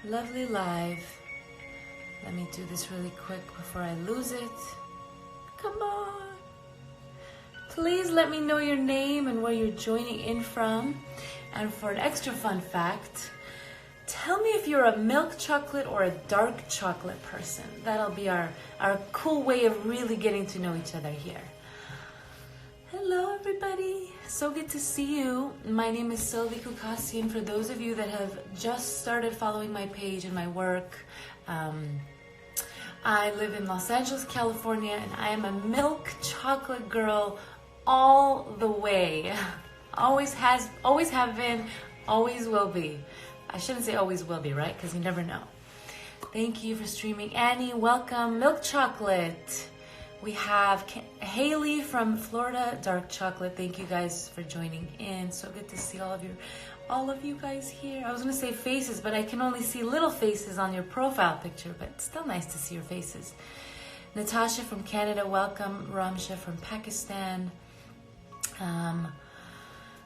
Lovely live. Let me do this really quick before I lose it. Come on. Please let me know your name and where you're joining in from. And for an extra fun fact, tell me if you're a milk chocolate or a dark chocolate person. That'll be our cool way of really getting to know each other here. Hello everybody, so good to see you. My name is Silvy Khoucasian. For those of you that have just started following my page and my work, I live in Los Angeles, California, and I am a milk chocolate girl all the way. Always have been, always will be. I shouldn't say always will be, right? Because you never know. Thank you for streaming. Annie, welcome. Milk chocolate. We have Haley from Florida, dark chocolate. Thank you guys for joining in. So good to see all of you guys here. I was gonna say faces, but I can only see little faces on your profile picture, but it's still nice to see your faces. Natasha from Canada, welcome. Ramsha from Pakistan.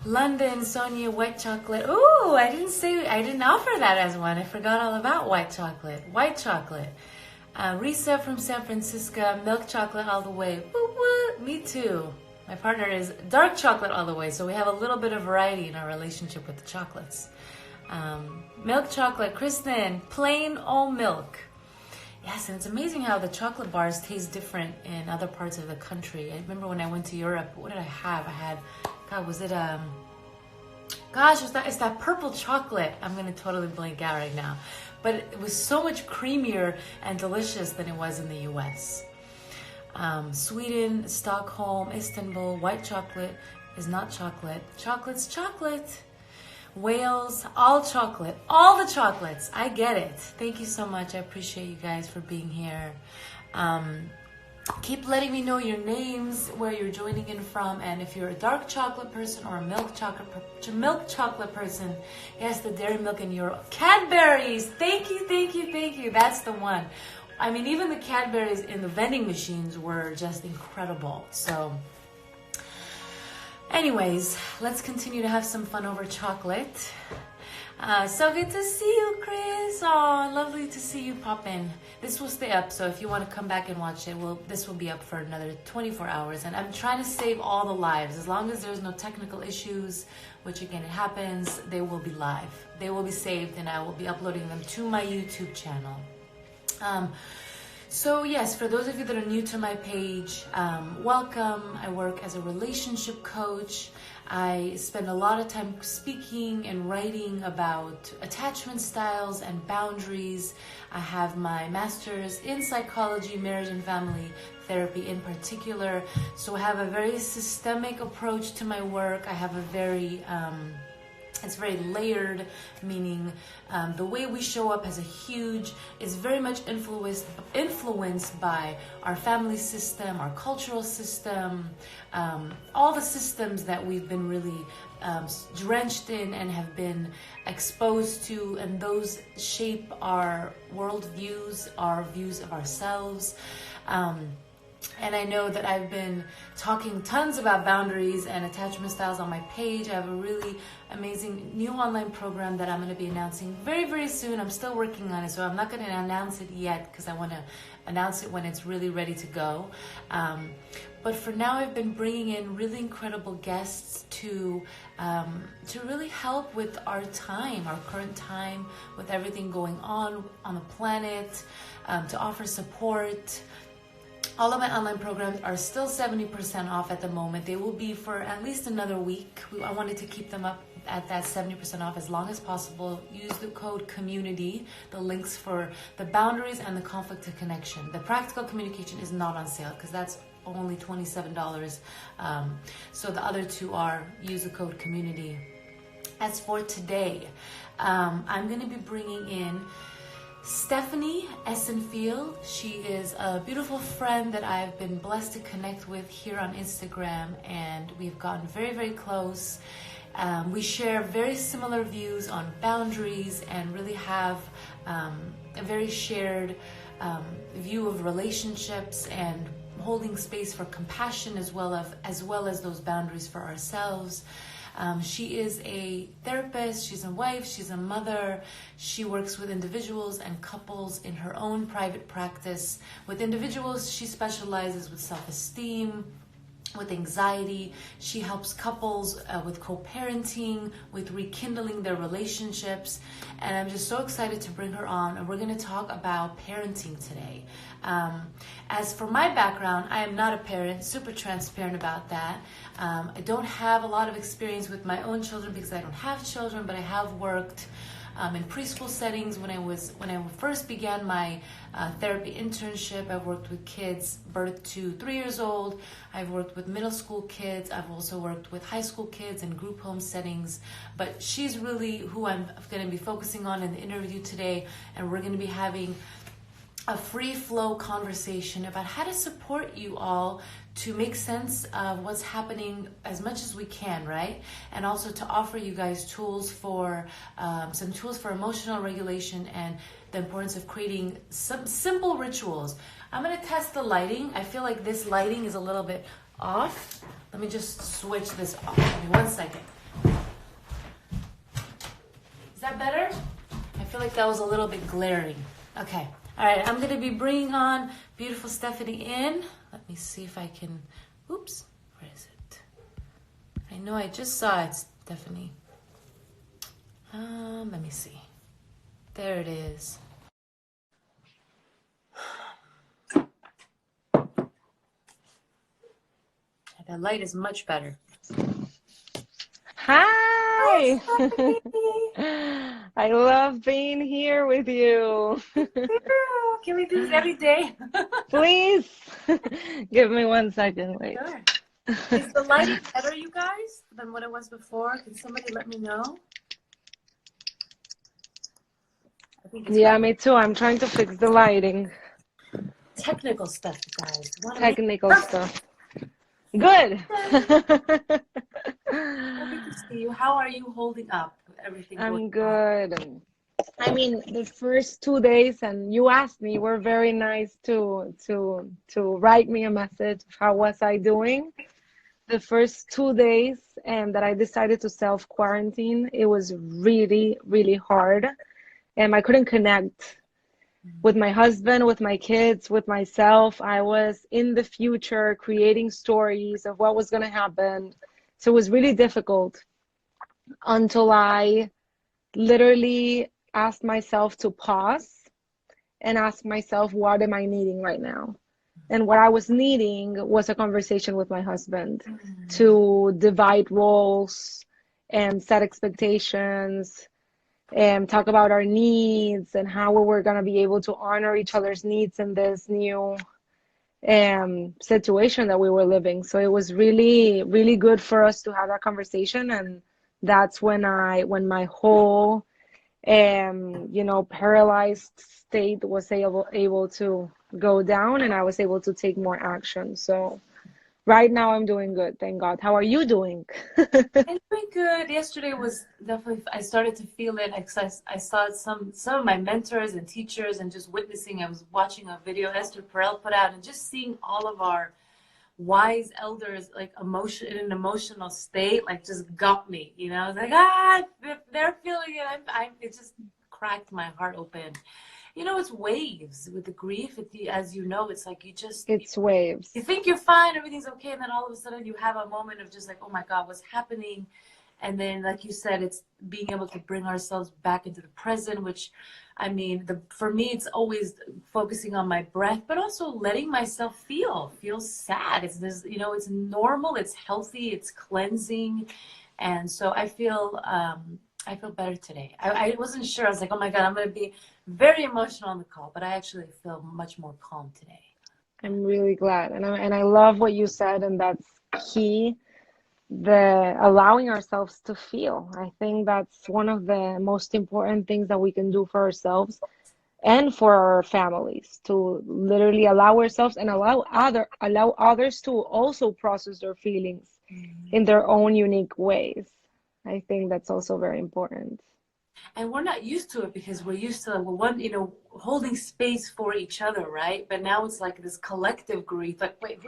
London, Sonia, white chocolate. Ooh, I didn't offer that as one. I forgot all about white chocolate. White chocolate. Risa from San Francisco, milk chocolate all the way. Woo woo, me too. My partner is dark chocolate all the way, so we have a little bit of variety in our relationship with the chocolates. Milk chocolate, Kristen, plain old milk. Yes, and it's amazing how the chocolate bars taste different in other parts of the country. I remember when I went to Europe, what did I have? I had, God, was it, it's that purple chocolate. I'm gonna totally blank out right now. But it was so much creamier and delicious than it was in the US. Sweden, Stockholm, Istanbul, white chocolate is not chocolate. Chocolate's chocolate. Wales, all chocolate, all the chocolates. I get it. Thank you so much. I appreciate you guys for being here. Keep letting me know your names, where you're joining in from, and if you're a dark chocolate person or a milk chocolate person. Yes, the dairy milk in Europe. Cadbury's. Thank you, thank you, thank you. That's the one. I mean, even the Cadbury's in the vending machines were just incredible. So anyways, let's continue to have some fun over chocolate. So good to see you, Chris. Oh, lovely to see you pop in. This will stay up, so if you want to come back and watch it, this will be up for another 24 hours. And I'm trying to save all the lives. As long as there's no technical issues, which again, it happens, they will be live. They will be saved, and I will be uploading them to my YouTube channel. So yes, for those of you that are new to my page, welcome. I work as a relationship coach. I spend a lot of time speaking and writing about attachment styles and boundaries. I have my master's in psychology, marriage and family therapy in particular. So I have a very systemic approach to my work. I have a very it's very layered, meaning the way we show up is very much influenced by our family system, our cultural system, all the systems that we've been really drenched in and have been exposed to, and those shape our worldviews, our views of ourselves. And I know that I've been talking tons about boundaries and attachment styles on my page. I have a really amazing new online program that I'm going to be announcing very, very soon. I'm still working on it, so I'm not going to announce it yet because I want to announce it when it's really ready to go. But for now, I've been bringing in really incredible guests to really help with our current time, with everything going on the planet, to offer support. All of my online programs are still 70% off at the moment. They will be for at least another week. I wanted to keep them up at that 70% off as long as possible. Use the code COMMUNITY, the links for the boundaries and the conflict to connection. The practical communication is not on sale because that's only $27. So the other two are use the code COMMUNITY. As for today, I'm going to be bringing in Stephanie Essenfield. She is a beautiful friend that I've been blessed to connect with here on Instagram, and we've gotten very, very close. We share very similar views on boundaries and really have a very shared view of relationships and holding space for compassion as well as those boundaries for ourselves. She is a therapist, she's a wife, she's a mother. She works with individuals and couples in her own private practice. With individuals, she specializes with self-esteem, with anxiety. She helps couples with co-parenting, with rekindling their relationships. And I'm just so excited to bring her on. And we're going to talk about parenting today. As for my background, I am not a parent, super transparent about that. I don't have a lot of experience with my own children because I don't have children, but I have worked in preschool settings. When I first began my therapy internship, I've worked with kids birth to 3 years old. I've worked with middle school kids. I've also worked with high school kids in group home settings. But she's really who I'm going to be focusing on in the interview today, and we're going to be having a free flow conversation about how to support you all to make sense of what's happening as much as we can, right? And also to offer you guys tools for some tools for emotional regulation and the importance of creating some simple rituals. I'm gonna test the lighting. I feel like this lighting is a little bit off. Let me just switch this off. Give me 1 second. Is that better? I feel like that was a little bit glaring. Okay. All right, I'm going to be bringing on beautiful Stephanie in. Let me see if I can, oops, where is it? I know I just saw it, Stephanie. Let me see. There it is. That light is much better. Hi! I love being here with you. Can we do this every day? Please give me 1 second. Wait. Sure. Is the lighting better, you guys, than what it was before? Can somebody let me know? I think it's Yeah, better. me too. I'm trying to fix the lighting. Technical stuff, you guys. Technical stuff. Good. Happy to see you. How are you holding up? Everything going I'm on? good. I mean, the first 2 days, and you asked me, were very nice to write me a message. How was I doing? The first 2 days, and that I decided to self-quarantine, it was really, really hard. And I couldn't connect with my husband, with my kids, with myself. I was in the future creating stories of what was going to happen. So it was really difficult until I literally asked myself to pause and ask myself, what am I needing right now? And what I was needing was a conversation with my husband to divide roles and set expectations and talk about our needs and how we were going to be able to honor each other's needs in this new situation that we were living. So it was really, really good for us to have that conversation. And that's when my whole, paralyzed state was able to go down, and I was able to take more action. So right now I'm doing good, thank God. How are you doing? I'm doing good. Yesterday was definitely, I started to feel it. I saw some of my mentors and teachers and just witnessing. I was watching a video Esther Perel put out and just seeing all of our wise elders like in an emotional state, like just got me, I was like, they're feeling it. It just cracked my heart open. It's waves with the grief. As you know, it's like It's waves. you think you're fine, everything's okay, and then all of a sudden you have a moment of just like, oh my God, what's happening? And then, like you said, it's being able to bring ourselves back into the present, which, for me, it's always focusing on my breath, but also letting myself feel sad. It's normal, it's healthy, it's cleansing. And so I feel better today. I wasn't sure. I was like, oh my God, I'm going to be very emotional on the call, but I actually feel much more calm today. I'm really glad. And I love what you said, and that's key. The allowing ourselves to feel. I think that's one of the most important things that we can do for ourselves and for our families, to literally allow ourselves and allow others to also process their feelings in their own unique ways. I think that's also very important. And we're not used to it because we're used to holding space for each other, right? But now it's like this collective grief. Like, wait,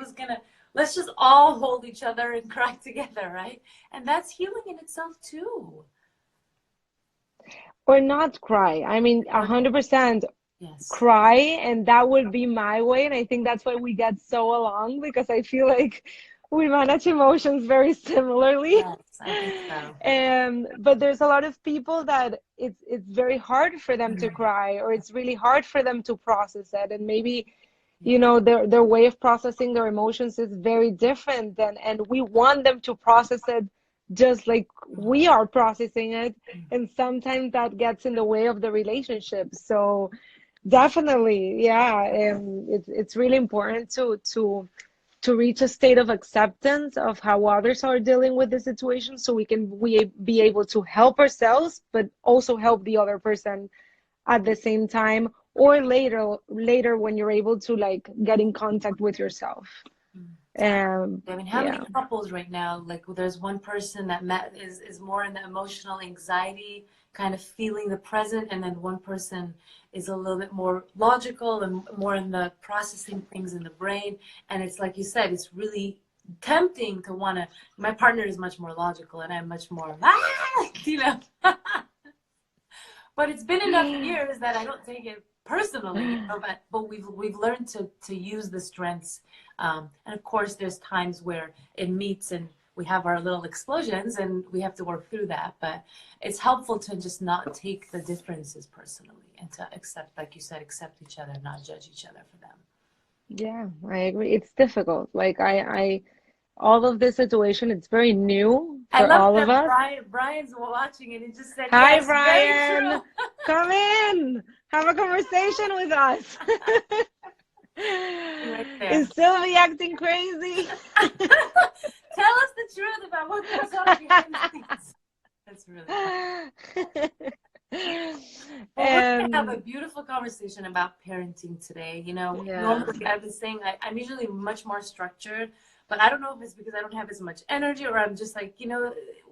let's just all hold each other and cry together, right? And that's healing in itself too. Or not cry. I mean, Or not. 100% Yes. cry, and that would be my way. And I think that's why we get so along, because I feel like we manage emotions very similarly. Yes, I think so. But there's a lot of people that it's very hard for them to Mm. cry, or it's really hard for them to process it. And maybe, Yeah. their way of processing their emotions is very different, and we want them to process it just like we are processing it. And sometimes that gets in the way of the relationship. So definitely, yeah, it's really important to reach a state of acceptance of how others are dealing with the situation, so we be able to help ourselves, but also help the other person at the same time, or later when you're able to like get in contact with yourself. I mean, how many Yeah. couples right now, like there's one person that is more in the emotional anxiety, kind of feeling the present, and then one person is a little bit more logical and more in the processing things in the brain. And it's like you said, it's really tempting to want to, my partner is much more logical and I'm much more, you know. But it's been enough years that I don't take it personally, but we've learned to use the strengths, and of course there's times where it meets and we have our little explosions and we have to work through that. But it's helpful to just not take the differences personally and to accept, like you said, accept each other, not judge each other for them. Yeah, I agree. It's difficult. Like I all of this situation, it's very new I for love all of that us. Brian's watching and he just said, Hi, yes, very true. Brian. Come in. Have a conversation with us. Right there. Is Silvy acting crazy? Tell us the truth about what goes on behind the scenes. That's really funny. Well, we're going to have a beautiful conversation about parenting today. Yeah. Normally I've been saying I'm usually much more structured, but I don't know if it's because I don't have as much energy, or I'm just like,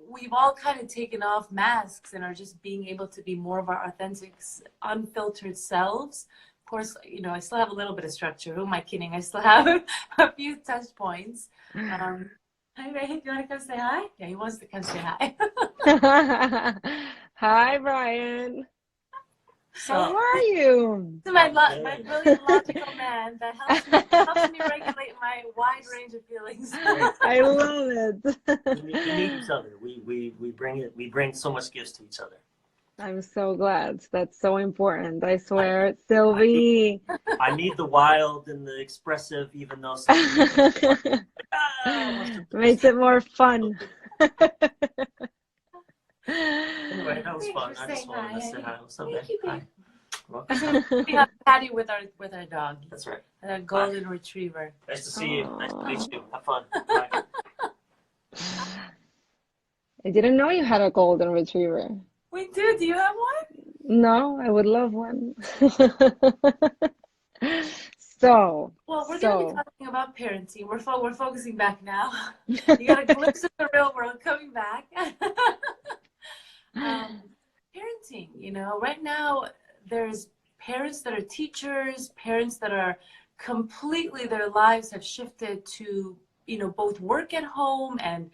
we've all kind of taken off masks and are just being able to be more of our authentic, unfiltered selves. Of course, I still have a little bit of structure. Who am I kidding? I still have a few touch points. Hi, Ray. Do you want to come say hi? Yeah, he wants to come say hi. Hi, Brian. So, how are you? this is my brilliant logical man that helps me regulate my wide range of feelings. I love it. We need each other. We bring so much gifts to each other. I'm so glad. That's so important. I swear, Silvy. I need the wild and the expressive, even though Makes it more fun. Anyway, that was fun. I just wanted to say hi. What's up, man? Hi. Welcome. We're on the patio with our dog. That's right. A golden retriever. Nice to see you. Nice to meet you. Have fun. Bye. I didn't know you had a golden retriever. We do. Do you have one? No, I would love one. So, well, we're going to be talking about parenting. We're focusing back now. You got a glimpse of the real world coming back. Parenting, right now there's parents that are teachers, parents that are completely, their lives have shifted to, both work at home and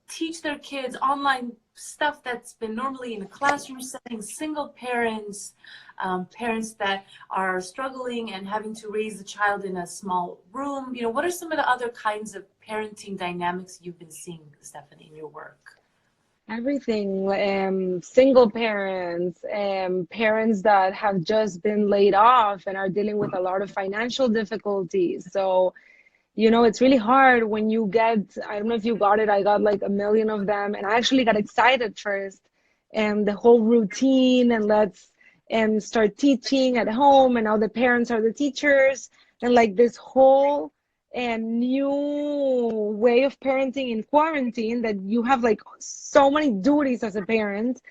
teach their kids online stuff that's been normally in a classroom setting, single parents, parents that are struggling and having to raise the child in a small room. What are some of the other kinds of parenting dynamics you've been seeing, Stephanie, in your work? Everything, single parents, parents that have just been laid off and are dealing with a lot of financial difficulties. So, it's really hard when you get, I don't know if you got it, I got like 1 million of them, and I actually got excited first, and the whole routine, and let's start teaching at home, and now the parents are the teachers, and like this whole new way of parenting in quarantine, that you have like so many duties as a parent,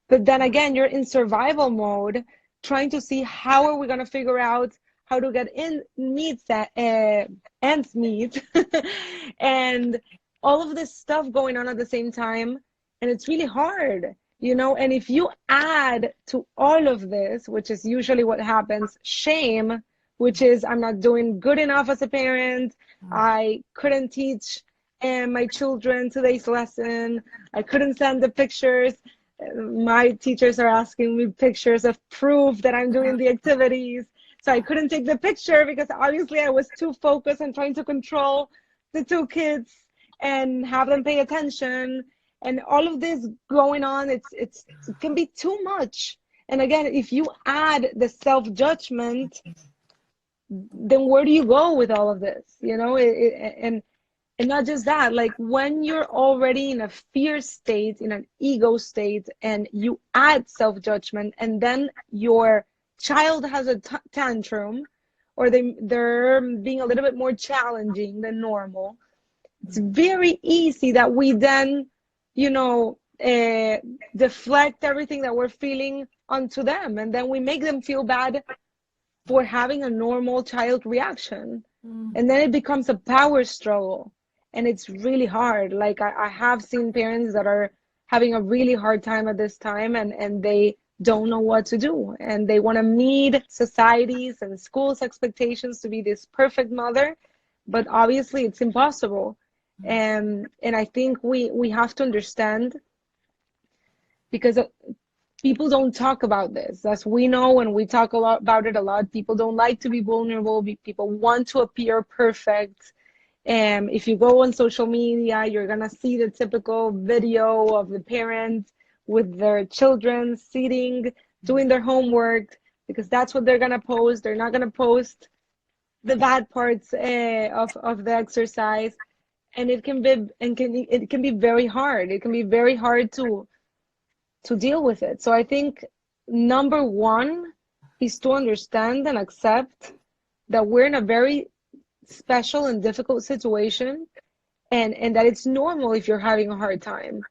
but then again, you're in survival mode, trying to see how are we going to figure out how to get ends meet, and all of this stuff going on at the same time, and it's really hard, and if you add to all of this, which is usually what happens, shame, which is I'm not doing good enough as a parent. I couldn't teach my children today's lesson. I couldn't send the pictures. My teachers are asking me pictures of proof that I'm doing the activities. So I couldn't take the picture because obviously I was too focused on trying to control the two kids and have them pay attention. And all of this going on, it can be too much. And again, if you add the self-judgment, then where do you go with all of this? You know, and not just that, like when you're already in a fear state, in an ego state, and you add self-judgment, and then your child has a tantrum, or they're being a little bit more challenging than normal, it's very easy that we then, you know, deflect everything that we're feeling onto them, and then we make them feel bad for having a normal child reaction. And then it becomes a power struggle, and it's really hard. Like I have seen parents that are having a really hard time at this time, and they don't know what to do, and they want to meet society's and school's expectations to be this perfect mother, but obviously it's impossible. And I think we have to understand, because people don't talk about this. As we know, and we talk a lot about it a lot, people don't like to be vulnerable. People want to appear perfect. And if you go on social media, you're going to see the typical video of the parents with their children sitting, doing their homework, because that's what they're going to post. They're not going to post the bad parts of the exercise. And it can be very hard. It can be very hard to deal with it. So I think number one is to understand and accept that we're in a very special and difficult situation, and that it's normal if you're having a hard time.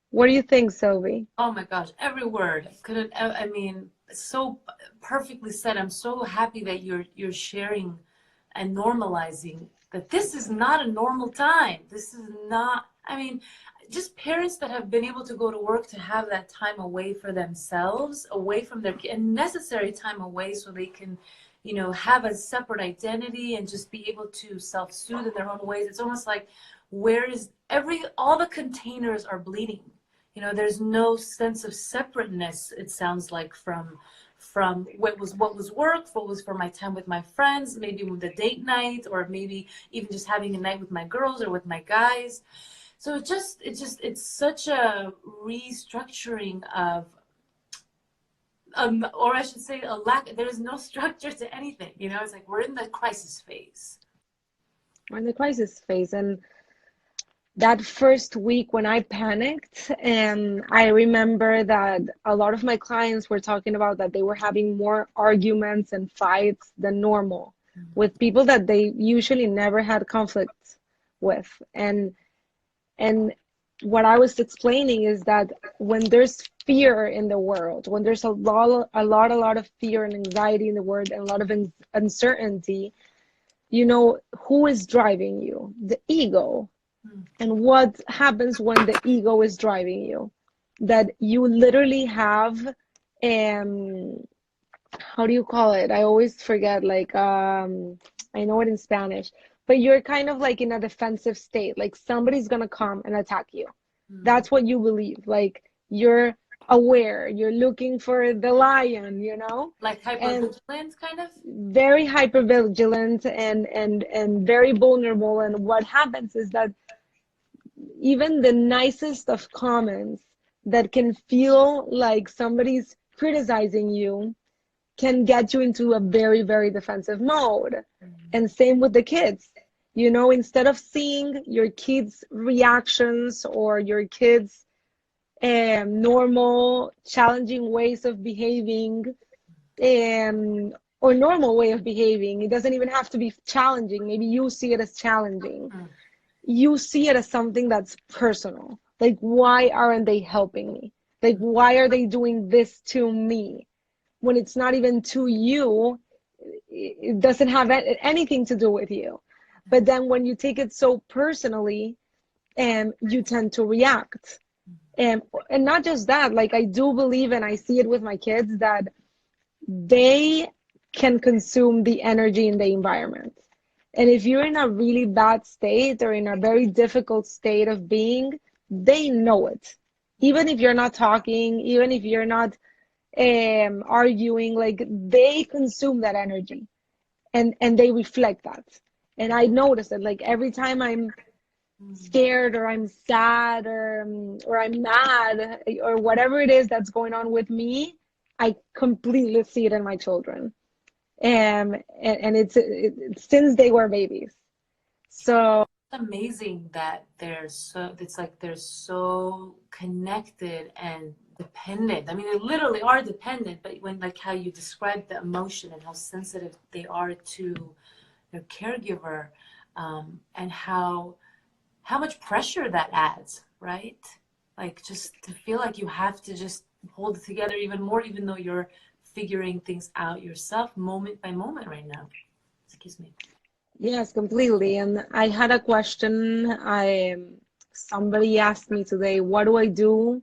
What do you think, Silvy? Oh my gosh, every word. Couldn't, I mean, so perfectly said. I'm so happy that you're sharing and normalizing that this is not a normal time. This is not, I mean, just parents that have been able to go to work to have that time away for themselves, away from their and necessary time away, so they can, you know, have a separate identity and just be able to self-soothe in their own ways. It's almost like, where is all the containers are bleeding. You know, there's no sense of separateness, it sounds like, from what was work, what was for my time with my friends, maybe with the date night, or maybe even just having a night with my girls or with my guys. So it's such a restructuring of, or I should say a lack, there is no structure to anything, you know. It's like we're in the crisis phase. We're in the crisis phase, and that first week when I panicked, and I remember that a lot of my clients were talking about that they were having more arguments and fights than normal with people that they usually never had conflicts with. And what I was explaining is that when there's fear in the world, when there's a lot of fear and anxiety in the world, and a lot of uncertainty, you know, who is driving you? The ego. And what happens when the ego is driving you? That you literally have, how do you call it? I always forget, like, I know it in Spanish, but you're kind of like in a defensive state, like somebody's gonna come and attack you. That's what you believe. Like you're aware, you're looking for the lion, you know? Like hypervigilant, kind of? Very hypervigilant and very vulnerable. And what happens is that even the nicest of comments that can feel like somebody's criticizing you can get you into a very, very defensive mode. And same with the kids. You know, instead of seeing your kids' reactions or your kids' normal, challenging ways of behaving, or normal way of behaving, it doesn't even have to be challenging. Maybe you see it as challenging. You see it as something that's personal. Like, why aren't they helping me? Like, why are they doing this to me? When it's not even to you, it doesn't have anything to do with you. But then when you take it so personally, you tend to react. And not just that, like I do believe, and I see it with my kids, that they can consume the energy in the environment. And if you're in a really bad state or in a very difficult state of being, they know it. Even if you're not talking, even if you're not arguing, like they consume that energy and they reflect that. And I notice that like every time I'm scared or I'm sad or I'm mad or whatever it is that's going on with me, I completely see it in my children. And it's since they were babies. So amazing that they're so connected and dependent. I mean, they literally are dependent, but when like how you describe the emotion and how sensitive they are to their caregiver, and how much pressure that adds, right? Like just to feel like you have to just hold it together even more, even though you're figuring things out yourself moment by moment right now. Excuse me. yes, completely. And I had a question. Somebody asked me today, what do I do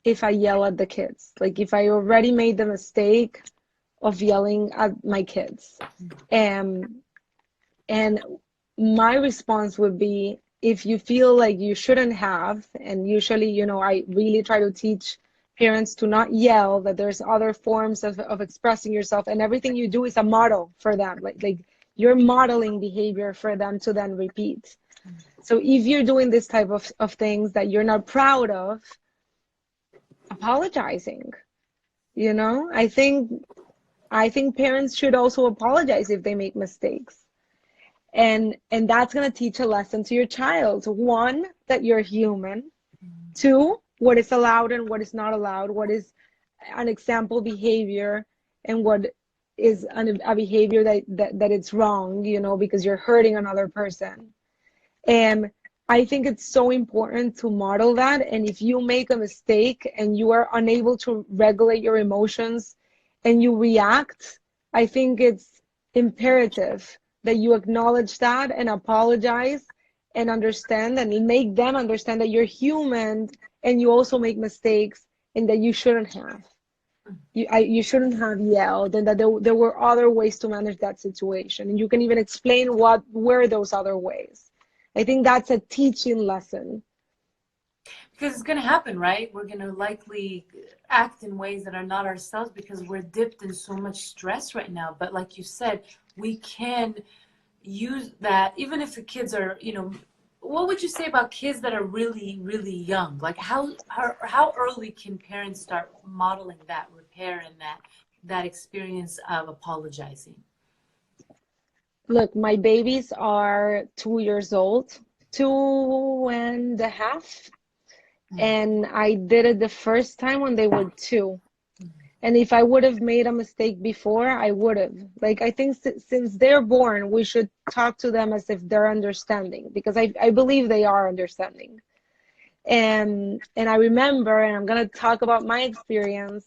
if I yell at the kids? Like if I already made the mistake of yelling at my kids. And my response would be, if you feel like you shouldn't have, and usually, you know, I really try to teach parents to not yell, that there's other forms of expressing yourself, and everything you do is a model for them. Like you're modeling behavior for them to then repeat. So if you're doing this type of things that you're not proud of, apologizing, you know, I think parents should also apologize if they make mistakes. And that's going to teach a lesson to your child. One, that you're human. Two, what is allowed and what is not allowed, what is an example behavior and what is a behavior that it's wrong, you know, because you're hurting another person. And I think it's so important to model that. And if you make a mistake and you are unable to regulate your emotions and you react, I think it's imperative that you acknowledge that and apologize and understand and make them understand that you're human and you also make mistakes and that you shouldn't have. You shouldn't have yelled, and that there were other ways to manage that situation. And you can even explain what were those other ways. I think that's a teaching lesson. Because it's going to happen, right? We're going to likely act in ways that are not ourselves because we're dipped in so much stress right now. But like you said, we can use that, even if the kids are, you know, what would you say about kids that are really, really young? Like how early can parents start modeling that repair and that experience of apologizing? Look, my babies are 2 years old, 2.5. And I did it the first time when they were 2. And if I would have made a mistake before, I would have. Like, I think since they're born, we should talk to them as if they're understanding, because I believe they are understanding. And I remember, and I'm going to talk about my experience,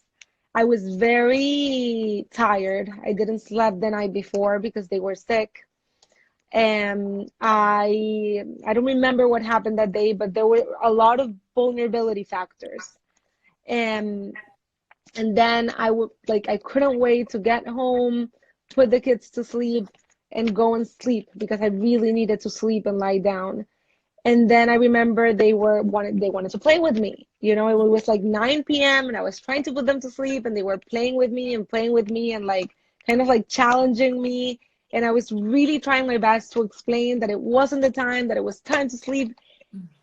I was very tired. I didn't sleep the night before because they were sick. And I don't remember what happened that day, but there were a lot of vulnerability factors. And then I couldn't wait to get home, put the kids to sleep, and go and sleep because I really needed to sleep and lie down. And then I remember they wanted to play with me. You know, it was like 9 p.m. and I was trying to put them to sleep, and they were playing with me and like kind of like challenging me. And I was really trying my best to explain that it wasn't the time, that it was time to sleep.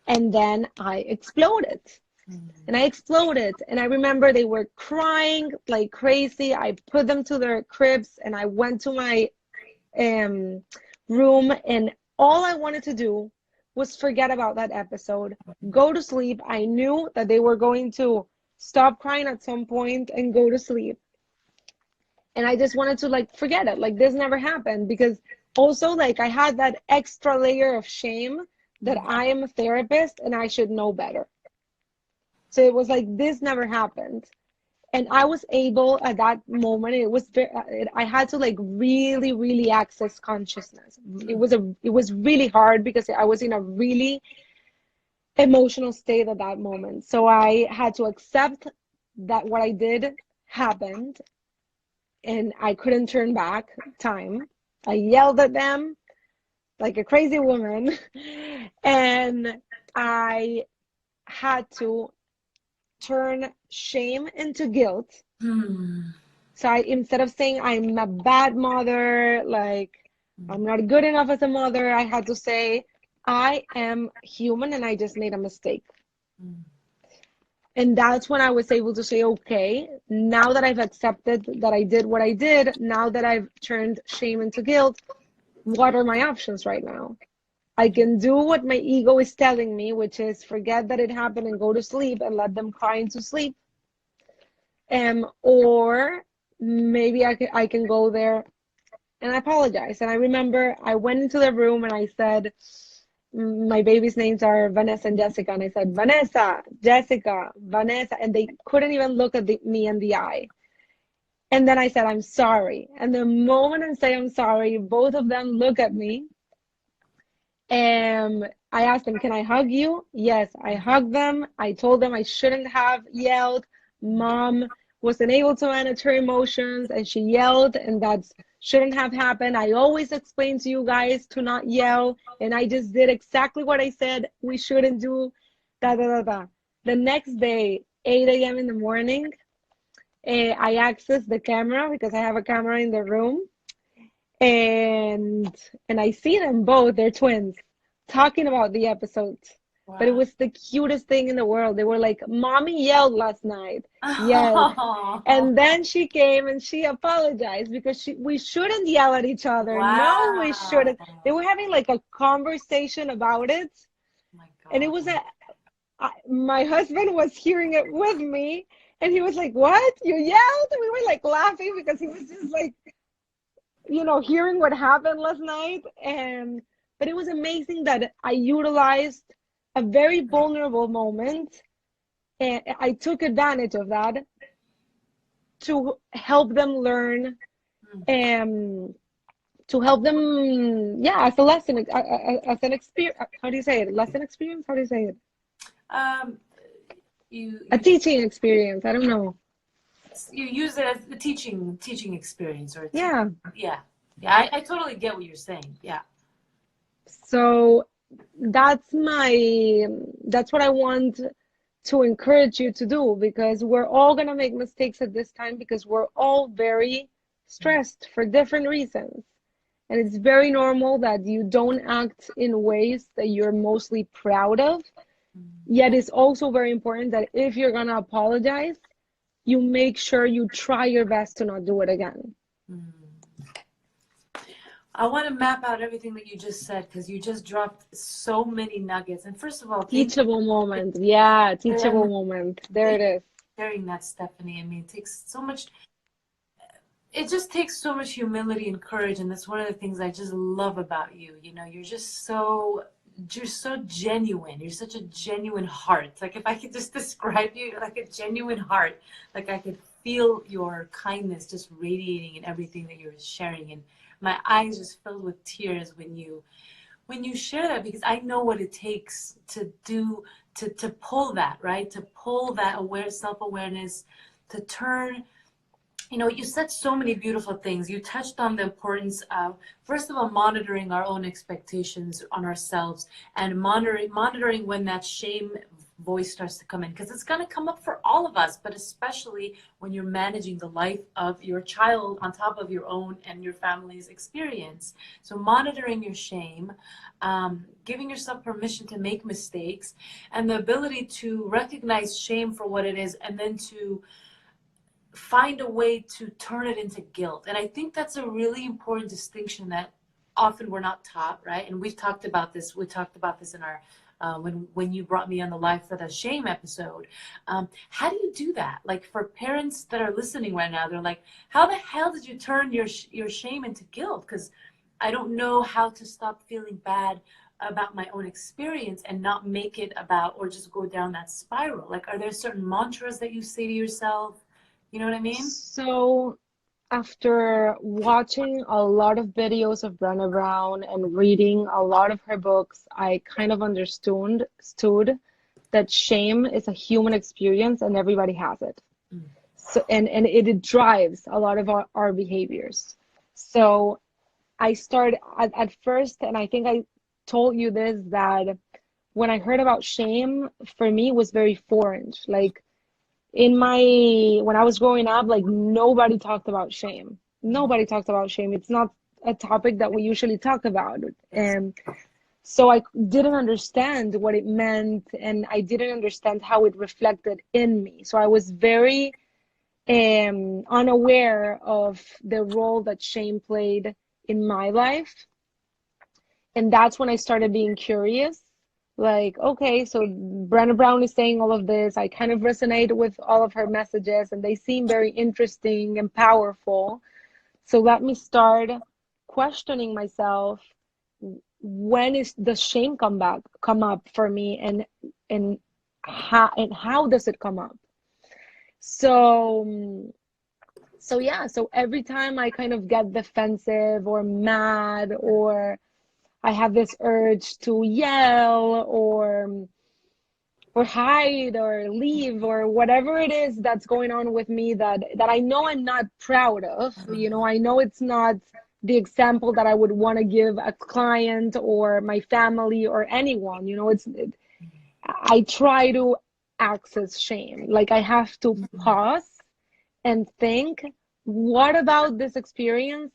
And then I exploded. And I exploded. And I remember they were crying like crazy. I put them to their cribs and I went to my room, and all I wanted to do was forget about that episode, go to sleep. I knew that they were going to stop crying at some point and go to sleep. And I just wanted to like forget it, like this never happened, because also like I had that extra layer of shame that I am a therapist and I should know better. So it was like this never happened. And I was able at that moment, I had to like really, really access consciousness. It was really hard because I was in a really emotional state at that moment. So I had to accept that what I did happened and I couldn't turn back time. I yelled at them like a crazy woman, and I had to turn shame into guilt. So instead of saying I'm a bad mother, like I'm not good enough as a mother, I had to say I am human and I just made a mistake. And that's when I was able to say, okay, now that I've accepted that I did what I did, now that I've turned shame into guilt, what are my options right now? I can do what my ego is telling me, which is forget that it happened and go to sleep and let them cry into sleep. Or maybe I can go there and I apologize. And I remember I went into the room and I said, my babies' names are Vanessa and Jessica. And I said, Vanessa, Jessica, Vanessa. And they couldn't even look at me in the eye. And then I said, I'm sorry. And the moment I say I'm sorry, both of them look at me. And I asked them, can I hug you? Yes, I hugged them. I told them I shouldn't have yelled. Mom wasn't able to manage her emotions and she yelled, and that shouldn't have happened. I always explain to you guys to not yell, and I just did exactly what I said we shouldn't do. The next day, 8 a.m. in the morning, I accessed the camera because I have a camera in the room, and I see them both, they're twins, talking about the episode. Wow. But it was the cutest thing in the world. They were like, Mommy yelled last night. Yes. And then she came and she apologized because we shouldn't yell at each other. Wow. No, we shouldn't. They were having like a conversation about it. Oh my God. And it was my husband was hearing it with me, and he was like, what? You yelled? And we were like laughing because he was just like, hearing what happened last night. But it was amazing that I utilized a very vulnerable moment, and I took advantage of that to help them learn, to help them, as a lesson, as an experience. How do you say it? Lesson experience? How do you say it? A teaching experience. I don't know. You use it as a teaching experience, or yeah. I totally get what you're saying. Yeah. So that's what I want to encourage you to do, because we're all going to make mistakes at this time because we're all very stressed for different reasons. And it's very normal that you don't act in ways that you're mostly proud of. Yet it's also very important that if you're going to apologize, you make sure you try your best to not do it again. I want to map out everything that you just said, because you just dropped so many nuggets. And first of all, teachable moment. Yeah, teachable moment. There it is. Sharing that, Stephanie. I mean, it takes so much. It just takes so much humility and courage, and that's one of the things I just love about you. You're just so genuine. You're such a genuine heart. Like, if I could just describe you, you're like a genuine heart. Like, I could feel your kindness just radiating in everything that you're sharing, and my eyes just filled with tears when you share that, because I know what it takes to pull that, right? To pull that self-awareness, to turn. You said so many beautiful things. You touched on the importance of, first of all, monitoring our own expectations on ourselves, and monitoring when that shame voice starts to come in, because it's going to come up for all of us, but especially when you're managing the life of your child on top of your own and your family's experience. So monitoring your shame, giving yourself permission to make mistakes, and the ability to recognize shame for what it is, and then to find a way to turn it into guilt. And I think that's a really important distinction that often we're not taught, right? And we've talked about this. We talked about this in our when you brought me on the live for the shame episode. How do you do that? Like, for parents that are listening right now, they're like, how the hell did you turn your shame into guilt? Because I don't know how to stop feeling bad about my own experience and not make it about, or just go down that spiral. Like, are there certain mantras that you say to yourself? You know what I mean? So after watching a lot of videos of Brené Brown and reading a lot of her books, I kind of understood that shame is a human experience and everybody has it. So and it drives a lot of our behaviors. So I started at first, and I think I told you this, that when I heard about shame, for me it was very foreign. Like when I was growing up, like nobody talked about shame. Nobody talked about shame. It's not a topic that we usually talk about. And so I didn't understand what it meant, and I didn't understand how it reflected in me. So I was very unaware of the role that shame played in my life. And that's when I started being curious. Like, okay, so Brené Brown is saying all of this. I kind of resonate with all of her messages, and they seem very interesting and powerful. So let me start questioning myself. When does shame come up for me, and how does it come up? So yeah, so every time I kind of get defensive or mad, or I have this urge to yell or hide or leave or whatever it is that's going on with me that I know I'm not proud of. You know, I know it's not the example that I would want to give a client or my family or anyone. You know, I try to access shame. Like I have to pause and think, what about this experience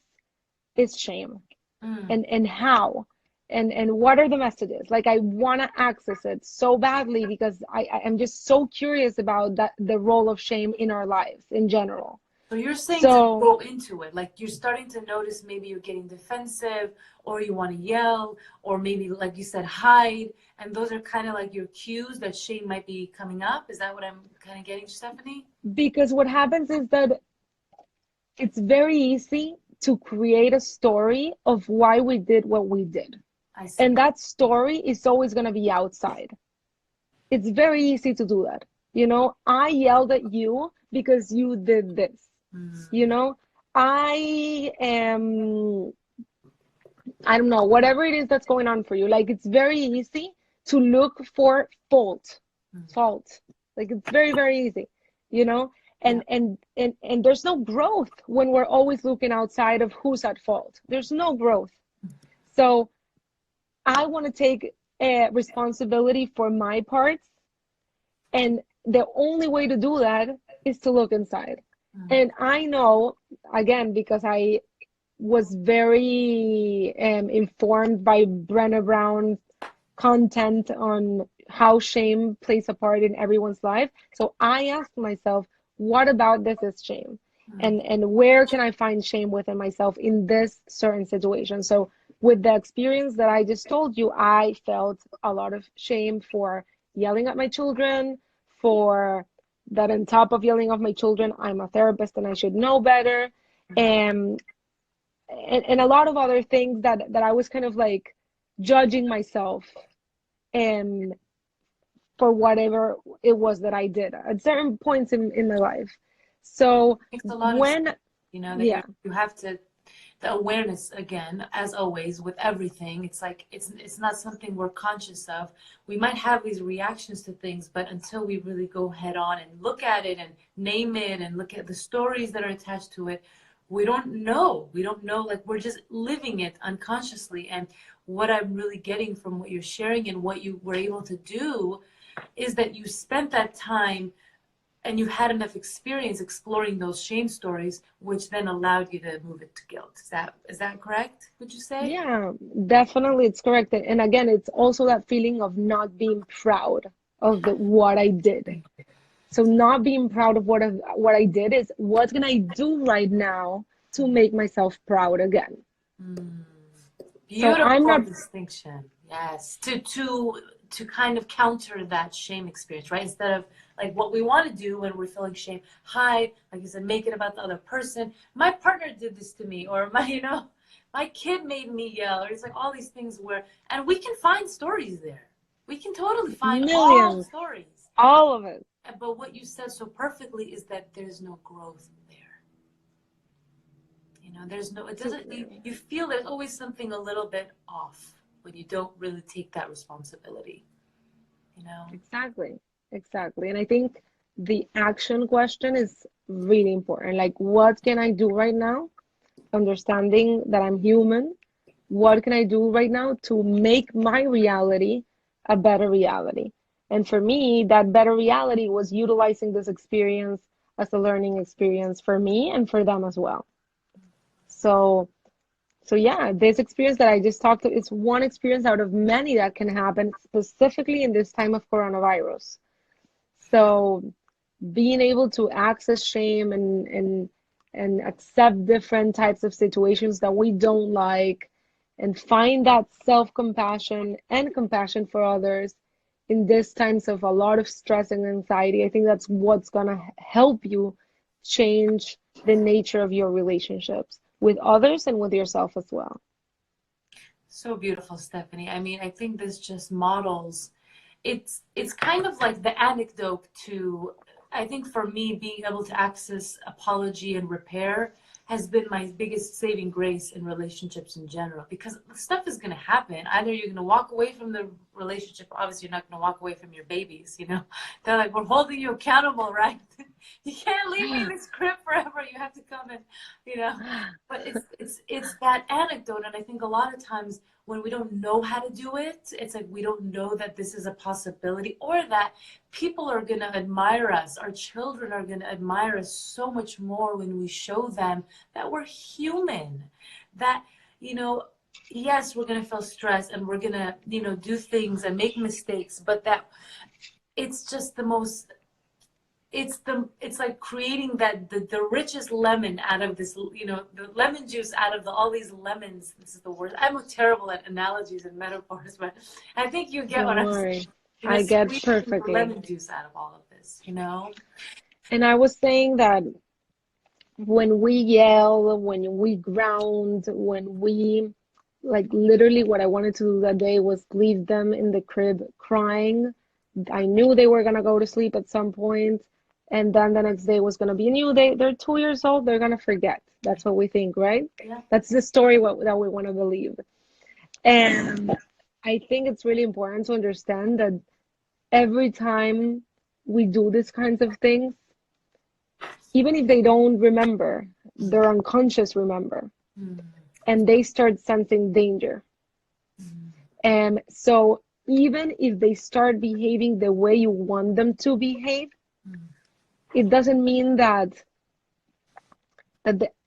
is shame? And how? And what are the messages? Like I want to access it so badly because I am just so curious about the role of shame in our lives in general. So you're saying to go into it, like you're starting to notice maybe you're getting defensive, or you want to yell, or maybe like you said, hide, and those are kind of like your cues that shame might be coming up. Is that what I'm kind of getting, Stephanie? Because what happens is that it's very easy to create a story of why we did what we did. I see. And that story is always going to be outside. It's very easy to do that. You know, I yelled at you because you did this. You know, I don't know, whatever it is that's going on for you. Like it's very easy to look for fault. Like it's very, very easy, you know? And there's no growth when we're always looking outside of who's at fault. There's no growth. So I want to take responsibility for my parts, and the only way to do that is to look inside. And I know, again, because I was very informed by Brené Brown's content on how shame plays a part in everyone's life. So I asked myself, what about this is shame? And where can I find shame within myself in this certain situation? So with the experience that I just told you, I felt a lot of shame for yelling at my children, for that on top of yelling at my children, I'm a therapist and I should know better. And a lot of other things that I was kind of like judging myself for whatever it was that I did at certain points in my life. So when, you know, that you have to, the awareness, again, as always with everything, it's like it's not something we're conscious of. We might have these reactions to things, but until we really go head on and look at it and name it and look at the stories that are attached to it, we don't know. Like we're just living it unconsciously. And what I'm really getting from what you're sharing and what you were able to do is that you spent that time and you had enough experience exploring those shame stories, which then allowed you to move it to guilt. Is that correct, would you say? Yeah, definitely it's correct. And again, it's also that feeling of not being proud of what I did. So not being proud of what I did is, what can I do right now to make myself proud again? Beautiful, so I'm not distinction. Yes, to kind of counter that shame experience, right? Instead of like what we want to do when we're feeling shame, hide, like you said, make it about the other person. My partner did this to me, or my kid made me yell, or it's like all these things and we can find stories there. We can totally find millions, all stories. All of it. But what you said so perfectly is that there's no growth there. You know, it doesn't, you feel there's always something a little bit off when you don't really take that responsibility, you know? Exactly. And I think the action question is really important. Like, what can I do right now? Understanding that I'm human. What can I do right now to make my reality a better reality? And for me, that better reality was utilizing this experience as a learning experience for me and for them as well. So, so yeah, this experience that I just talked to is one experience out of many that can happen specifically in this time of coronavirus. So being able to access shame and accept different types of situations that we don't like and find that self-compassion and compassion for others in these times of a lot of stress and anxiety, I think that's what's gonna help you change the nature of your relationships with others and with yourself as well. So beautiful, Stephanie. I mean, I think this just models, it's kind of like the anecdote to, I think for me, being able to access apology and repair has been my biggest saving grace in relationships in general, because stuff is going to happen. Either you're going to walk away from the relationship, obviously you're not going to walk away from your babies, you know. They're like, we're holding you accountable, right? You can't leave me in this crib forever. You have to come and, you know. But it's that anecdote, and I think a lot of times when we don't know how to do it, it's like we don't know that this is a possibility, or that people are going to admire us. Our children are going to admire us so much more when we show them that we're human, that, you know, yes, we're going to feel stress and we're going to, you know, do things and make mistakes, but that it's just the most, it's like creating that the richest lemon out of this, you know, the lemon juice out of all these lemons. This is the word. I'm terrible at analogies and metaphors, but I think you get Don't what I'm worry. saying. You know, I get squeezing the perfectly. lemon juice out of all of this, you know? And I was saying that when we yell, when we ground, when we, like, literally what I wanted to do that day was leave them in the crib crying. I knew they were gonna go to sleep at some point, and then the next day was gonna be a new day. They're 2 years old, they're gonna forget. That's what we think, right? Yeah. That's the story that we want to believe. And I think it's really important to understand that every time we do these kinds of things, even if they don't remember, their unconscious remember, and they start sensing danger. And so even if they start behaving the way you want them to behave, it doesn't mean that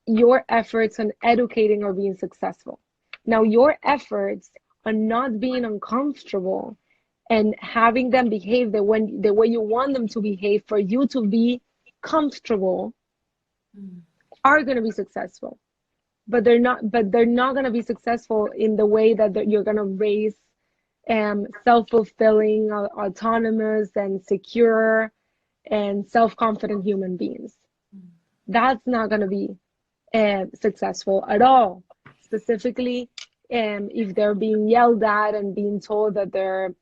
your efforts on educating are being successful. Now, your efforts on not being uncomfortable and having them behave the way you want them to behave for you to be comfortable are going to be successful, but they're not going to be successful in the way that you're going to raise self-fulfilling, autonomous and secure and self-confident human beings. That's not going to be successful at all, specifically if they're being yelled at and being told that they're,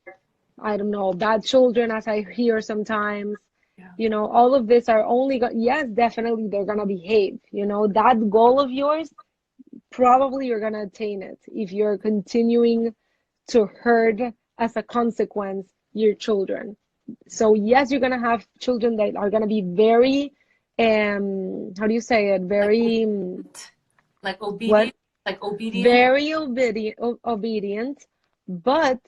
I don't know, bad children, as I hear sometimes. You know, all of this are only, yes, definitely they're going to behave. You know, that goal of yours, probably you're going to attain it if you're continuing to hurt as a consequence your children. So yes, you're going to have children that are going to be very, how do you say it? Very, like obedient, what? like obedient. Very obedient, but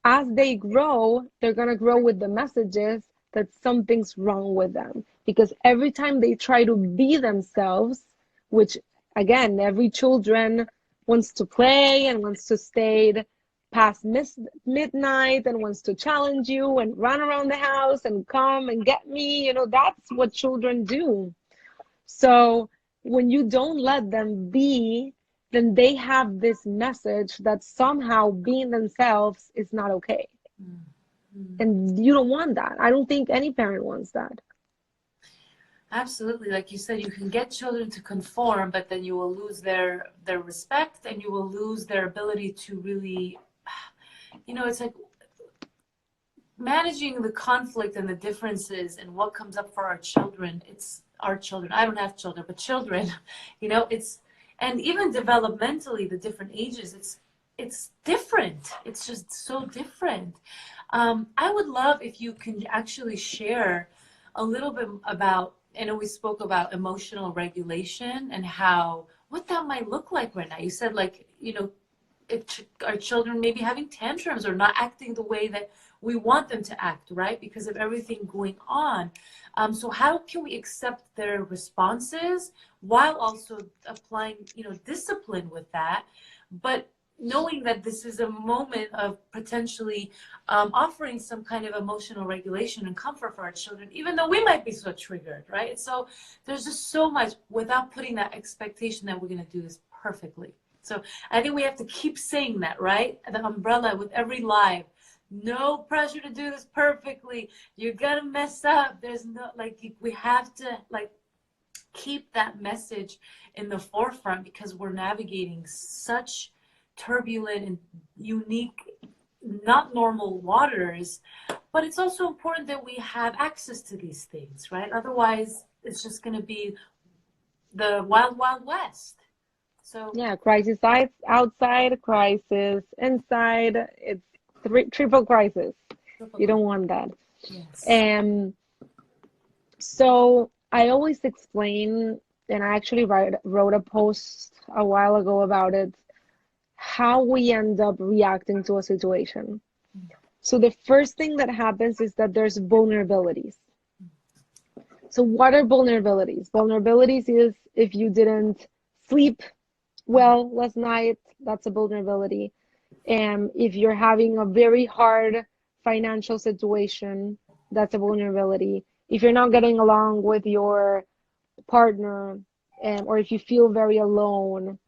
as they grow, they're going to grow with the messages that something's wrong with them, because every time they try to be themselves, which again, every children wants to play and wants to stay past midnight and wants to challenge you and run around the house and come and get me, you know, that's what children do. So when you don't let them be, then they have this message that somehow being themselves is not okay. And you don't want that. I don't think any parent wants that. Absolutely. Like you said, you can get children to conform, but then you will lose their respect, and you will lose their ability to really, you know, it's like managing the conflict and the differences and what comes up for our children. It's our children. I don't have children, but children, you know, and even developmentally, the different ages, it's different. It's just so different. I would love if you can actually share a little bit about, and we spoke about emotional regulation and how, what that might look like right now. You said, like, if our children maybe having tantrums or not acting the way that we want them to act, right? Because of everything going on. So how can we accept their responses while also applying, discipline with that, but knowing that this is a moment of potentially offering some kind of emotional regulation and comfort for our children, even though we might be so triggered, right? So there's just so much without putting that expectation that we're going to do this perfectly. So I think we have to keep saying that, right? The umbrella with every live. No pressure to do this perfectly. You're going to mess up. There's no, we have to, keep that message in the forefront because we're navigating such turbulent and unique, not normal waters. But it's also important that we have access to these things, right? Otherwise, it's just going to be the wild, wild west. So yeah, crisis outside, crisis inside. It's triple crisis. You don't want that. Yes. So I always explain, and I actually wrote a post a while ago about it, how we end up reacting to a situation. So the first thing that happens is that there's vulnerabilities. So what are vulnerabilities? Vulnerabilities is if you didn't sleep well last night, that's a vulnerability. And if you're having a very hard financial situation, that's a vulnerability. If you're not getting along with your partner, or if you feel very alone,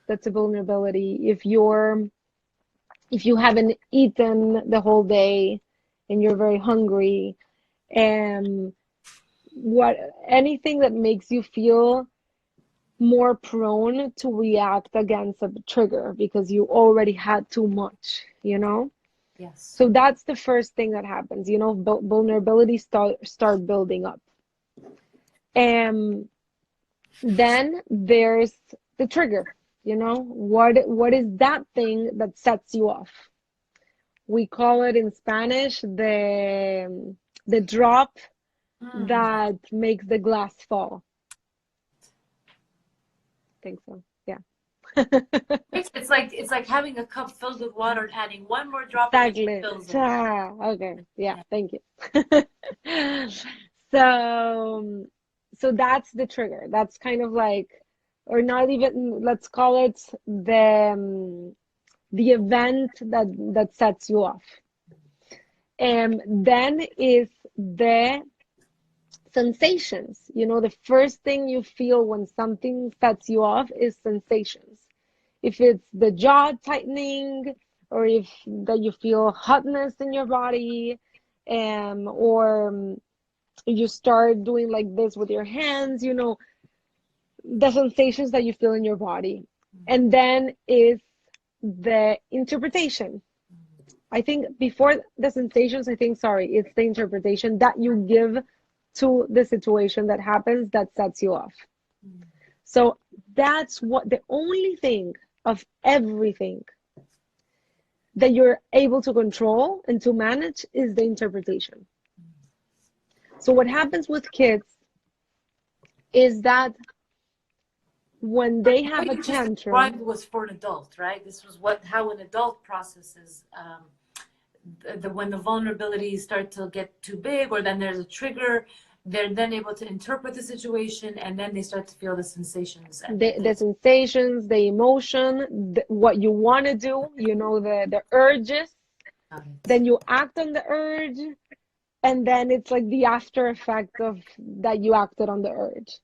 that's a vulnerability. If you haven't eaten the whole day and you're very hungry, and anything that makes you feel more prone to react against a trigger because you already had too much, Yes. So that's the first thing that happens, vulnerability start building up. And then there's the trigger, what is that thing that sets you off? We call it in Spanish the drop that makes the glass fall. I think so. Yeah. It's like having a cup filled with water and adding one more drop. Exactly. Okay. Yeah. Thank you. So that's the trigger. That's kind of like, or not even. Let's call it the event that sets you off. And then is the sensations. The first thing you feel when something sets you off is sensations. If it's the jaw tightening, or if that you feel hotness in your body, or you start doing like this with your hands, the sensations that you feel in your body. And then is the interpretation. I think before the sensations, it's the interpretation that you give to the situation that happens that sets you off. So that's what the only thing of everything that you're able to control and to manage is the interpretation. So what happens with kids is that when they have a tantrum, was for an adult, right? This was how an adult processes when the vulnerabilities start to get too big, or then there's a trigger. They're then able to interpret the situation, and then they start to feel the sensations. The sensations, the emotion, what you want to do, the urges. Then you act on the urge, and then it's like the after effect of that you acted on the urge.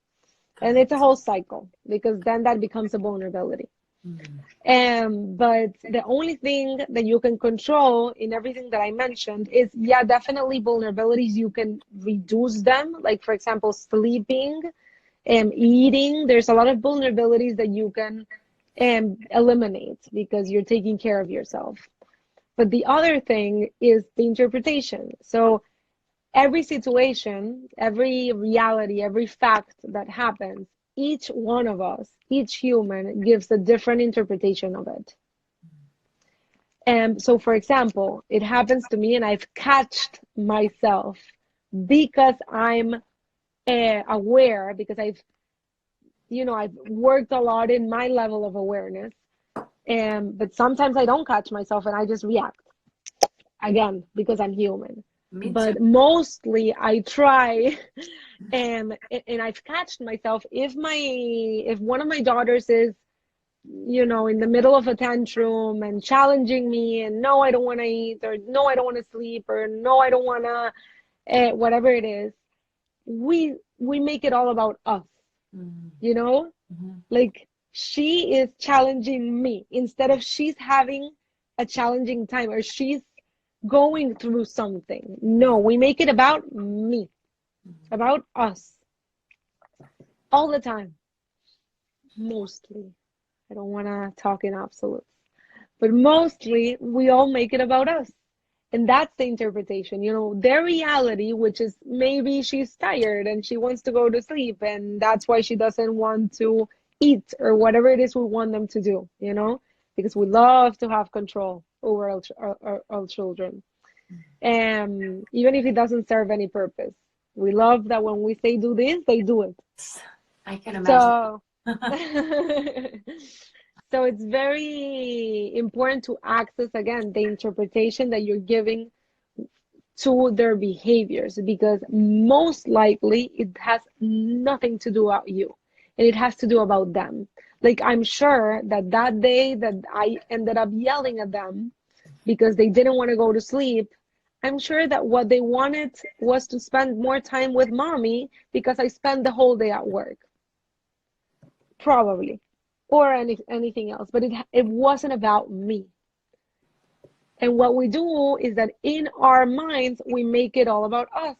And it's a whole cycle, because then that becomes a vulnerability. But the only thing that you can control in everything that I mentioned is, definitely vulnerabilities. You can reduce them, like, for example, sleeping and eating. There's a lot of vulnerabilities that you can eliminate because you're taking care of yourself. But the other thing is the interpretation. So every situation, every reality, every fact that happens, each one of us, each human gives a different interpretation of it. And so, for example, it happens to me, and I've catched myself because I'm aware, because I've worked a lot in my level of awareness. But sometimes I don't catch myself and I just react again because I'm human. Me too. But mostly I try, and I've catched myself if one of my daughters is, in the middle of a tantrum and challenging me, and no, I don't want to eat, or no, I don't want to sleep, or no, I don't want to, whatever it is, we make it all about us, like she is challenging me instead of she's having a challenging time or she's going through something. No, we make it about me, about us, all the time, mostly. I don't want to talk in absolutes, but mostly we all make it about us. And that's the interpretation, their reality, which is maybe she's tired and she wants to go to sleep, and that's why she doesn't want to eat or whatever it is we want them to do, because we love to have control over our children. Even if it doesn't serve any purpose. We love that when we say do this, they do it. I can imagine. So it's very important to access, again, the interpretation that you're giving to their behaviors, because most likely it has nothing to do about you, and it has to do about them. Like, I'm sure that day that I ended up yelling at them because they didn't want to go to sleep, I'm sure that what they wanted was to spend more time with mommy because I spent the whole day at work. Probably. Or anything else. But it wasn't about me. And what we do is that in our minds, we make it all about us.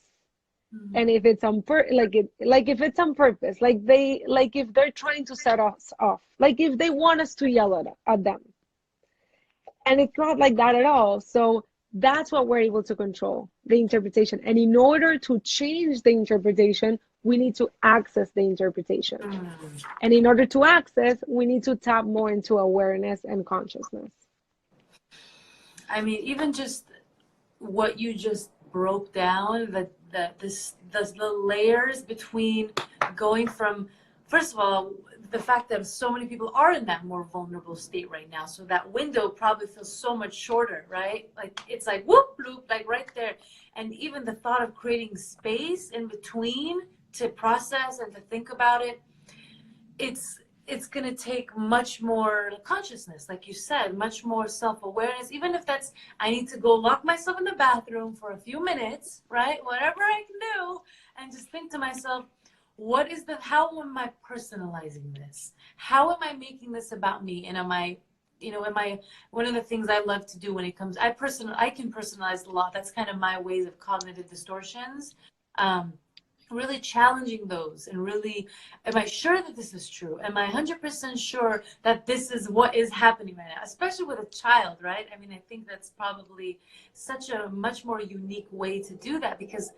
Mm-hmm. And if it's if it's on purpose, if they're trying to set us off, like if they want us to yell at them. And it's not like that at all. So that's what we're able to control, the interpretation. And in order to change the interpretation, we need to access the interpretation. And in order to access, we need to tap more into awareness and consciousness. I mean, even just what you just broke down, the layers between going from, first of all, the fact that so many people are in that more vulnerable state right now. So that window probably feels so much shorter, right? Like it's like whoop, bloop, like right there. And even the thought of creating space in between to process and to think about it, it's going to take much more consciousness, like you said, much more self-awareness. Even if that's, I need to go lock myself in the bathroom for a few minutes, right? Whatever I can do, and just think to myself, how am I personalizing this? How am I making this about me? And am I, one of the things I love to do when it comes, I can personalize a lot. That's kind of my ways of cognitive distortions. Really challenging those and really, am I sure that this is true? Am I 100% sure that this is what is happening right now? Especially with a child, right? I mean, I think that's probably such a much more unique way to do that, because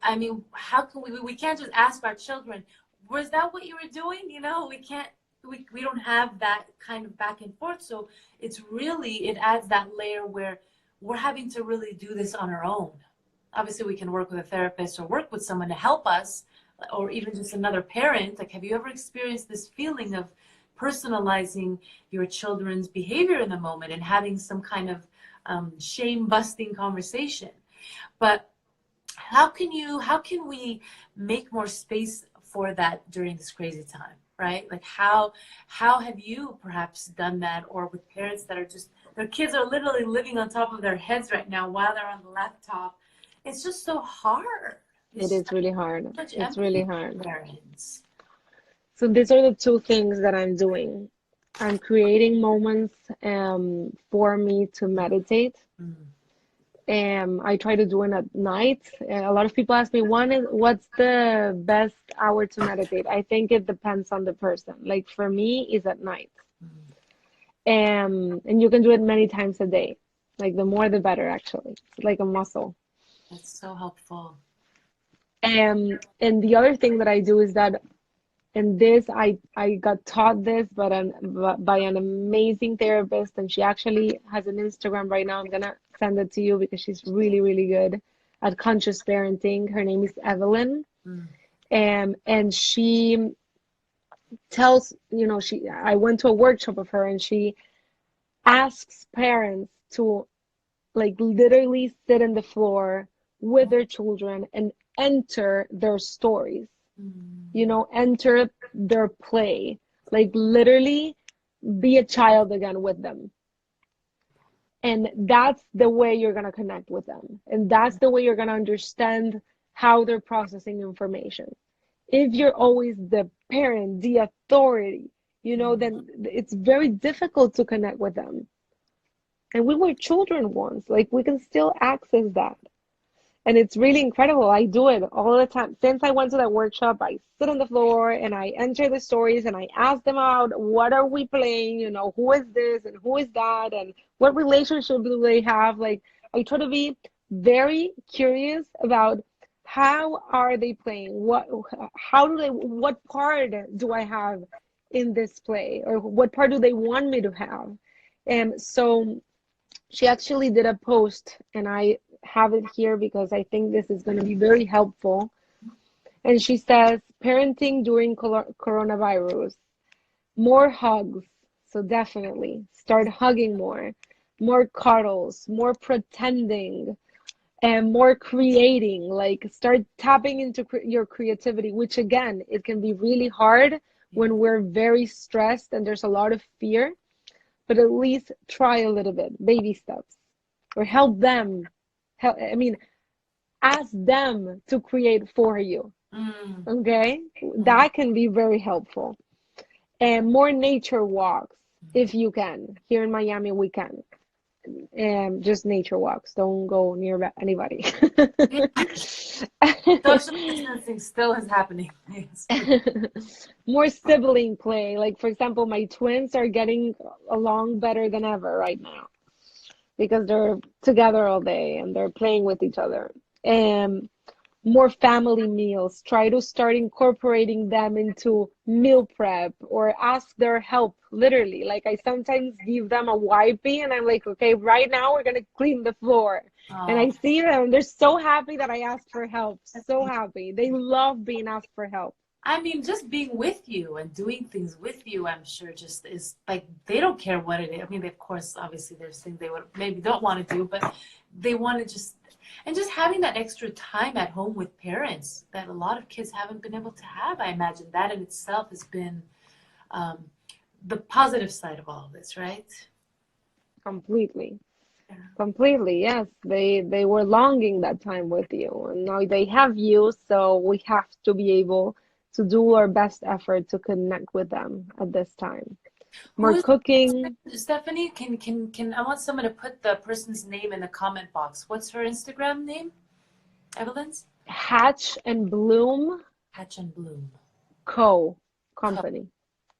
I mean, how can we can't just ask our children, was that what you were doing? We don't have that kind of back and forth. So it adds that layer where we're having to really do this on our own. Obviously, we can work with a therapist or work with someone to help us, or even just another parent. Like, have you ever experienced this feeling of personalizing your children's behavior in the moment and having some kind of shame-busting conversation? But how can we make more space for that during this crazy time, right? Like, how have you perhaps done that, or with parents that are just, their kids are literally living on top of their heads right now while they're on the laptop? It's just so hard. It is really hard. It's really hard. Parents. So these are the two things that I'm doing. I'm creating moments for me to meditate. I try to do it at night. A lot of people ask me, what's the best hour to meditate? I think it depends on the person. Like, for me, it's at night. And you can do it many times a day. Like, the more the better, actually. It's like a muscle. That's so helpful. And the other thing that I do is that, and this, I got taught this by an amazing therapist, and she actually has an Instagram right now. I'm going to send it to you because she's really, really good at Conscious Parenting. Her name is Evelyn. And she tells, I went to a workshop of her, and she asks parents to like literally sit on the floor with their children and enter their stories, enter their play, like literally be a child again with them. And that's the way you're going to connect with them. And that's the way you're going to understand how they're processing information. If you're always the parent, the authority, then it's very difficult to connect with them. And we were children once, like we can still access that. And it's really incredible. I do it all the time. Since I went to that workshop, I sit on the floor and I enter the stories and I ask them out, what are we playing? Who is this and who is that? And what relationship do they have? Like, I try to be very curious about how are they playing? What part do I have in this play? Or what part do they want me to have? And so she actually did a post, and I have it here because I think this is going to be very helpful. And she says, parenting during coronavirus, more hugs. So definitely start hugging more cuddles, more pretending, and more creating. Like start tapping into your creativity, which again, it can be really hard when we're very stressed and there's a lot of fear. But at least try a little bit, baby steps, or help them. Ask them to create for you. Okay, that can be very helpful. And more nature walks if you can. Here in Miami, we can. Just nature walks. Don't go near anybody. Social distancing still is happening. More sibling play. Like, for example, my twins are getting along better than ever right now because they're together all day and they're playing with each other. And more family meals. Try to start incorporating them into meal prep or ask their help, literally. Like, I sometimes give them a wipey and I'm like, okay, right now we're going to clean the floor. And I see them, they're so happy that I asked for help. So happy. They love being asked for help. I mean, just being with you and doing things with you, I'm sure just is like, they don't care what it is. I mean, of course, obviously there's things they would maybe don't want to do, but they want to just having that extra time at home with parents that a lot of kids haven't been able to have. I imagine that in itself has been the positive side of all of this, right? Completely. Completely, yes. They were longing that time with you, and now they have you, so we have to be able to do our best effort to connect with them at this time. More cooking. Stephanie, can I want someone to put the person's name in the comment box. What's her Instagram name? Evelyn's? Hatch and Bloom. Hatch and Bloom. Company.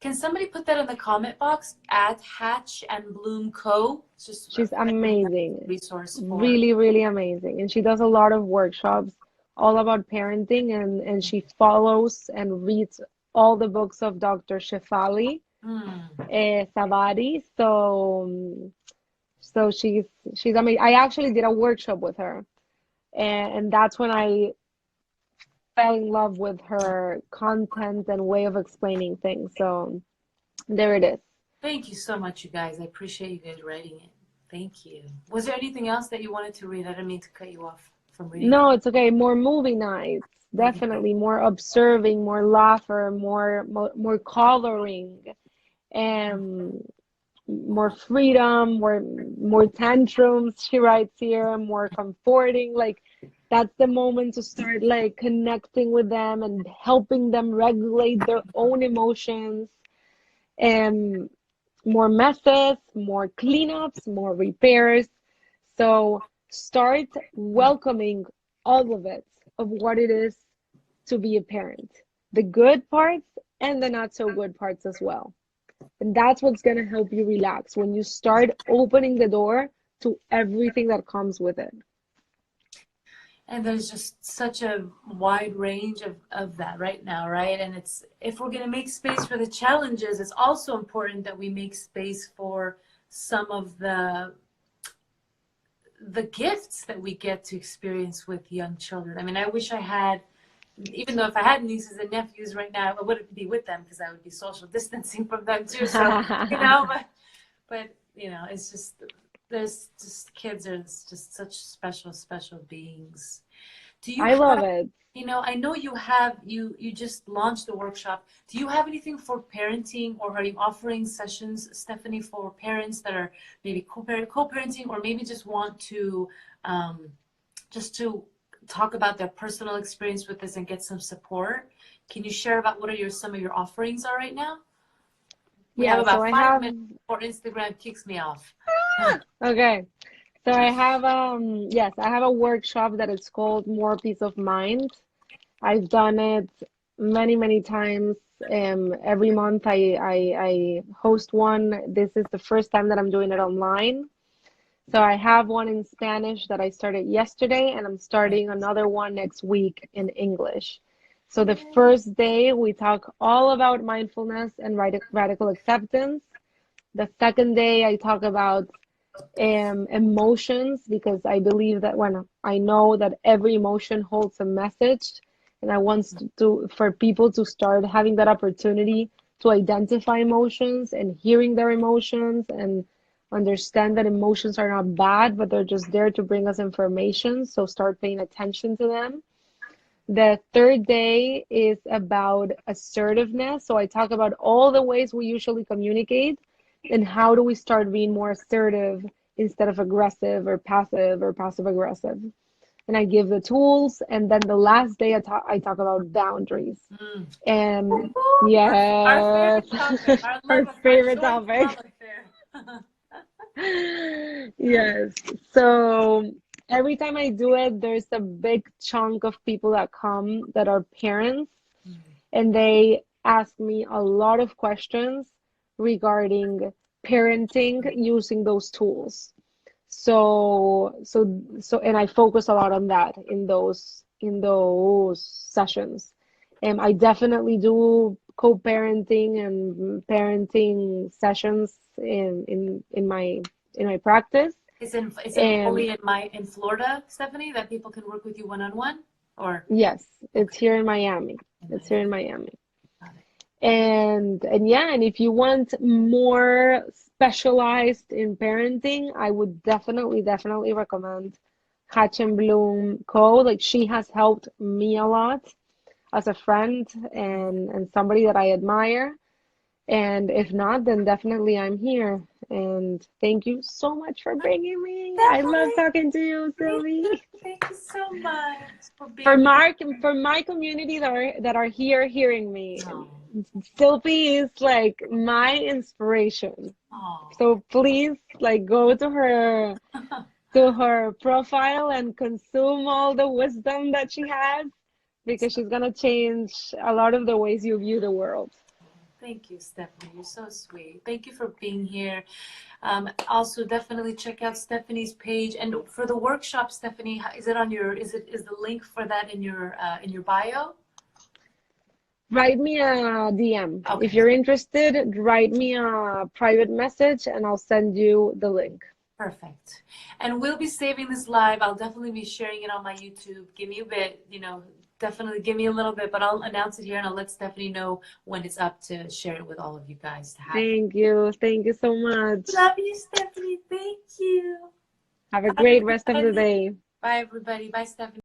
Can somebody put that in the comment box at Hatch and Bloom Co? She's amazing. Resource really, really amazing. And she does a lot of workshops all about parenting, and she follows and reads all the books of Dr. Shefali Savadi. So she's amazing. I actually did a workshop with her, and that's when I fell in love with her content and way of explaining things. So there it is. Thank you so much, you guys. I appreciate you guys writing it. Thank you. Was there anything else that you wanted to read? I didn't mean to cut you off from reading. No, it's okay. More movie nights. Definitely more observing, more laughter, more coloring, and more freedom, more tantrums, she writes here, more comforting. Like, that's the moment to start like connecting with them and helping them regulate their own emotions. And more messes, more cleanups, more repairs. So start welcoming all of it, of what it is to be a parent, the good parts and the not so good parts as well. And that's what's going to help you relax when you start opening the door to everything that comes with it. And there's just such a wide range of that right now, right? And it's, if we're going to make space for the challenges, it's also important that we make space for some of the the gifts that we get to experience with young children. I mean, I wish I had, even though if I had nieces and nephews right now, I wouldn't be with them because I would be social distancing from them too. So, but it's just, there's just kids are just such special, special beings. Do you I love it. I know you just launched the workshop. Do you have anything for parenting, or are you offering sessions, Stephanie, for parents that are maybe co-parenting, or maybe just want to just to talk about their personal experience with this and get some support? Can you share about what are some of your offerings are right now? We have about 5 minutes before Instagram kicks me off. Okay. So I have yes, I have a workshop that is called More Peace of Mind. I've done it many, many times. Every month I host one. This is the first time that I'm doing it online. So I have one in Spanish that I started yesterday, and I'm starting another one next week in English. So the first day we talk all about mindfulness and radical acceptance. The second day I talk about emotions, because I believe that I know that every emotion holds a message, and I want for people to start having that opportunity to identify emotions and hearing their emotions and understand that emotions are not bad, but they're just there to bring us information. So start paying attention to them. The third day is about assertiveness. So I talk about all the ways we usually communicate and how do we start being more assertive instead of aggressive or passive aggressive. And I give the tools. And then the last day I talk about boundaries. And yes, our favorite topic. Yes. So every time I do it, there's a big chunk of people that come that are parents, and they ask me a lot of questions regarding parenting using those tools. So and I focus a lot on that in those sessions. And I definitely do co-parenting and parenting sessions in my practice. Is it fully in Florida, Stephanie, that people can work with you one-on-one? Or yes, it's here in Miami. It's here in Miami. And if you want more specialized in parenting, I would definitely recommend Hatch and Bloom Co. Like, she has helped me a lot as a friend and somebody that I admire. And if not, then definitely I'm here. And thank you so much for bringing me. Definitely. I love talking to you, Silvy. Thank you so much for my community that are here hearing me. Oh. Silvy is like my inspiration. Oh. So please, like, go to her profile and consume all the wisdom that she has, because she's gonna change a lot of the ways you view the world. Thank you, Stephanie. You're so sweet. Thank you for being here. Also, definitely check out Stephanie's page. And for the workshop, Stephanie, is the link for that in your bio? Write me a DM. Okay. If you're interested, write me a private message and I'll send you the link. Perfect. And we'll be saving this live. I'll definitely be sharing it on my YouTube. Give me a bit, definitely give me a little bit, but I'll announce it here and I'll let Stephanie know when it's up to share it with all of you guys. Thank you. Thank you so much. Love you, Stephanie. Thank you. Have a great rest of the day. Bye, everybody. Bye, Stephanie.